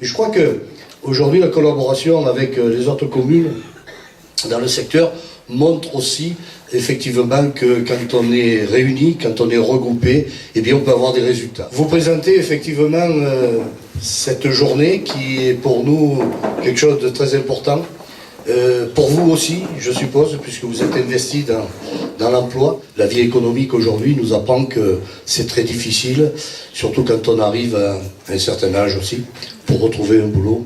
Et je crois qu'aujourd'hui, la collaboration avec les autres communes dans le secteur montre aussi effectivement que quand on est réunis, quand on est regroupé, eh bien on peut avoir des résultats. Vous présentez effectivement cette journée qui est pour nous quelque chose de très important. Pour vous aussi, je suppose, puisque vous êtes investi dans l'emploi. La vie économique aujourd'hui nous apprend que c'est très difficile, surtout quand on arrive à un certain âge aussi, pour retrouver un boulot.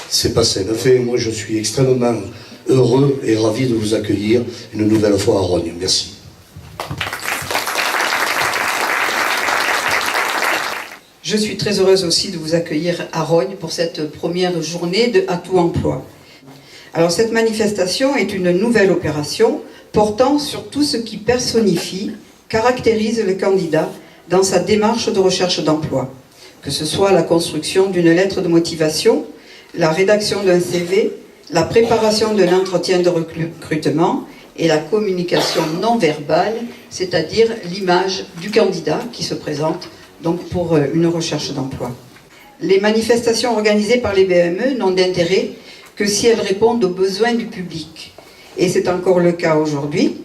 C'est pas simple. Enfin, moi je suis extrêmement heureux et ravi de vous accueillir une nouvelle fois à Rognes. Merci. Je suis très heureuse aussi de vous accueillir à Rognes pour cette première journée de Atout Emploi. Alors cette manifestation est une nouvelle opération portant sur tout ce qui personnifie, caractérise le candidat dans sa démarche de recherche d'emploi, que ce soit la construction d'une lettre de motivation, la rédaction d'un CV, la préparation de l'entretien de recrutement et la communication non verbale, c'est-à-dire l'image du candidat qui se présente donc pour une recherche d'emploi. Les manifestations organisées par les BME n'ont d'intérêt que si elles répondent aux besoins du public. Et c'est encore le cas aujourd'hui,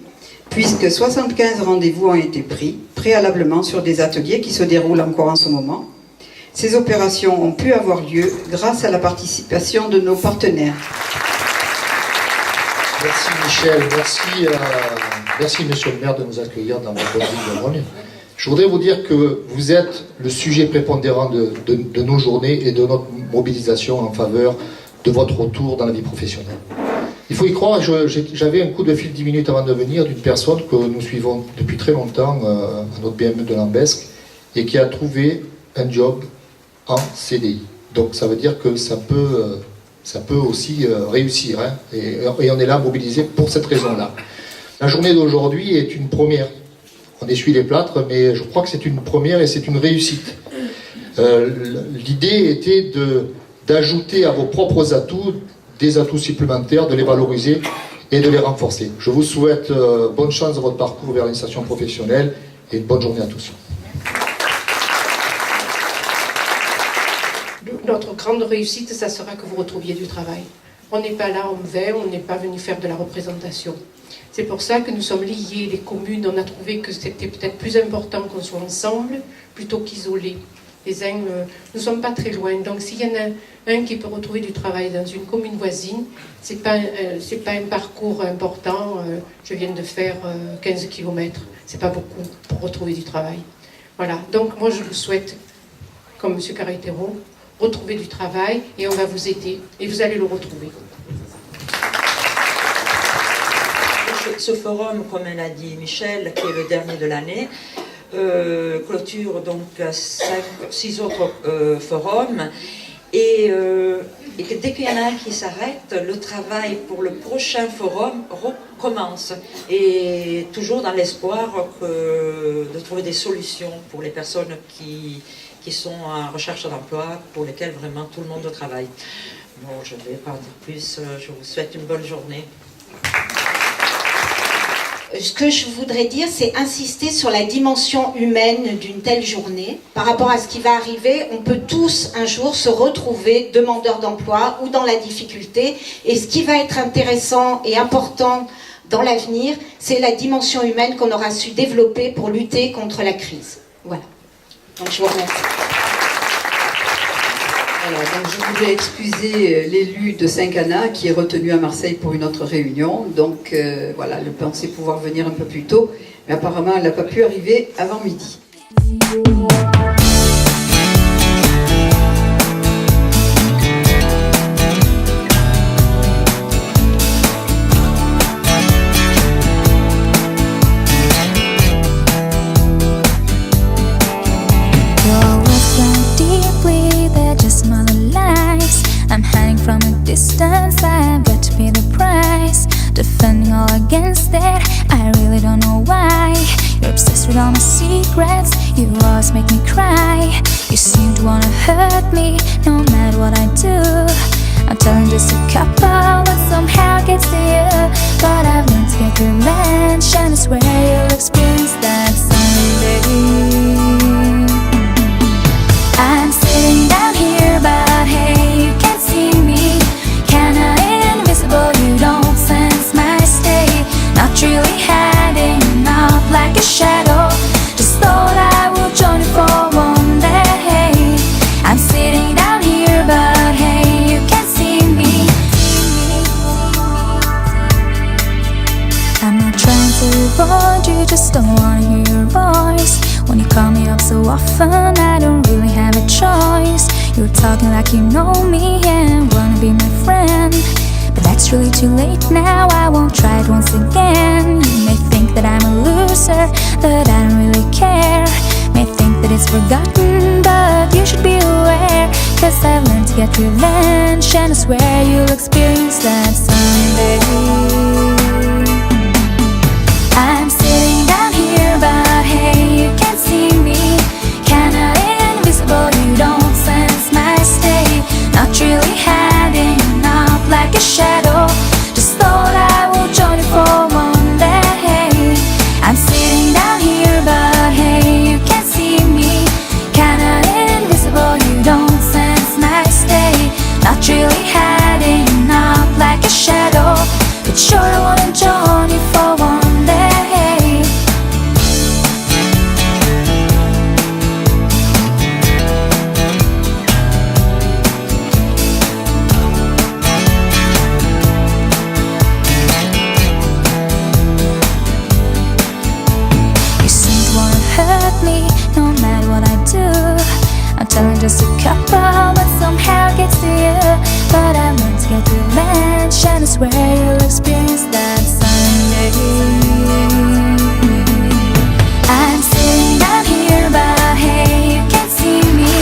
puisque 75 rendez-vous ont été pris préalablement sur des ateliers qui se déroulent encore en ce moment. Ces opérations ont pu avoir lieu grâce à la participation de nos partenaires. Merci Michel, merci Monsieur le maire de nous accueillir dans votre ville de Rognes. Je voudrais vous dire que vous êtes le sujet prépondérant de nos journées et de notre mobilisation en faveur de votre retour dans la vie professionnelle. Il faut y croire, j'avais un coup de fil 10 minutes avant de venir d'une personne que nous suivons depuis très longtemps à notre BME de Lambesc et qui a trouvé un job en CDI. Donc ça veut dire que ça peut aussi réussir, hein, et on est là mobilisé pour cette raison-là. La journée d'aujourd'hui est une première. On essuie les plâtres, mais je crois que c'est une première et c'est une réussite. L'idée était d'ajouter à vos propres atouts des atouts supplémentaires, de les valoriser et de les renforcer. Je vous souhaite bonne chance dans votre parcours vers l'insertion professionnelle et une bonne journée à tous. Notre grande réussite, ça sera que vous retrouviez du travail. On n'est pas là en vain, on n'est pas venu faire de la représentation. C'est pour ça que nous sommes liés, les communes, on a trouvé que c'était peut-être plus important qu'on soit ensemble plutôt qu'isolés. Les uns, nous ne sommes pas très loin, donc s'il y en a un qui peut retrouver du travail dans une commune voisine, c'est pas un parcours important, je viens de faire 15 km, c'est pas beaucoup pour retrouver du travail. Voilà, donc moi je vous souhaite, comme M. Carretero, retrouver du travail et on va vous aider et vous allez le retrouver. Ce forum, comme l'a dit Michel, qui est le dernier de l'année, clôture donc 6 autres forums et que dès qu'il y en a un qui s'arrête, le travail pour le prochain forum recommence et toujours dans l'espoir de trouver des solutions pour les personnes qui sont en recherche d'emploi, pour lesquelles vraiment tout le monde travaille. Bon, je ne vais pas en dire plus, je vous souhaite une bonne journée. Ce que je voudrais dire, c'est insister sur la dimension humaine d'une telle journée. Par rapport à ce qui va arriver, on peut tous un jour se retrouver demandeurs d'emploi ou dans la difficulté. Et ce qui va être intéressant et important dans l'avenir, c'est la dimension humaine qu'on aura su développer pour lutter contre la crise. Voilà. Donc je vous remercie. Alors, donc je voudrais excuser l'élu de Saint-Cana qui est retenu à Marseille pour une autre réunion. Donc voilà, elle pensait pouvoir venir un peu plus tôt, mais apparemment elle n'a pas pu arriver avant midi. I'm hiding from a distance, I've got to pay the price. Defending all against it, I really don't know why. You're obsessed with all my secrets, you always make me cry. You seem to wanna hurt me, no matter what I do. I'm telling just a couple, but somehow gets to you. But I've learned to get revenge, and I swear you'll experience that someday. I'm sitting down here, but hey, often, I don't really have a choice. You're talking like you know me and wanna be my friend, but that's really too late now, I won't try it once again. You may think that I'm a loser, but I don't really care. May think that it's forgotten, but you should be aware, 'cause I've learned to get revenge, and I swear you'll experience that someday. I'm sitting down here, but hey, you can't see me. Kinda invisible, you don't sense my state. Not really hiding up like a shadow, just thought I will join you for one day. I'm sitting down here, but hey, you can't see me. Kinda invisible, you don't sense my state. Not really hiding up like a shadow, but sure I wanna join you for one day. You seem to wanna hurt me, no matter what I do. I'm telling just a couple, but somehow it gets to you. But I learned to get revenge, and I swear you'll experience that someday. I'm sitting down here, but hey, you can't see me.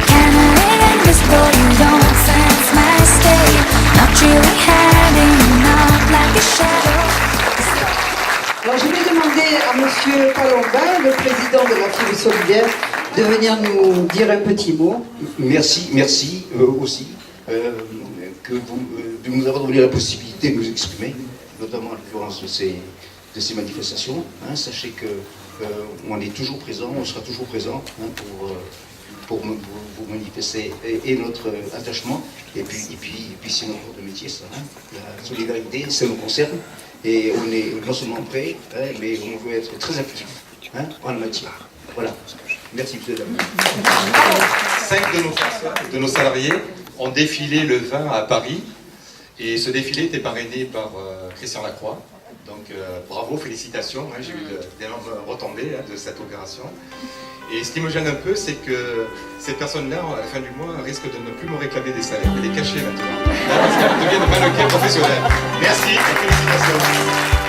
Kinda invisible, you don't sense my state. Not really hiding up like a shadow. Alors je vais demander à Monsieur Palombin, le président de la Fibre Solidaire, de venir nous dire un petit mot. Merci aussi de nous avoir donné la possibilité de nous exprimer, notamment à l'occurrence de ces manifestations. Sachez que on est toujours présent, on sera toujours présent pour vous manifester et notre attachement. Et puis c'est notre corps de métier, ça. La solidarité, ça nous concerne. Et on est non seulement prêt, mais on veut être très actif en la matière. Voilà. Merci, monsieur. 5 de nos salariés ont défilé le 20 à Paris. Et ce défilé était parrainé par Christian Lacroix. Donc bravo, félicitations. J'ai eu d'énormes retombées de cette opération. Et ce qui me gêne un peu, c'est que ces personnes-là, à la fin du mois, risquent de ne plus me réclamer des salaires, mais les cacher maintenant. Parce qu'elles deviennent mannequins professionnels. Merci et félicitations.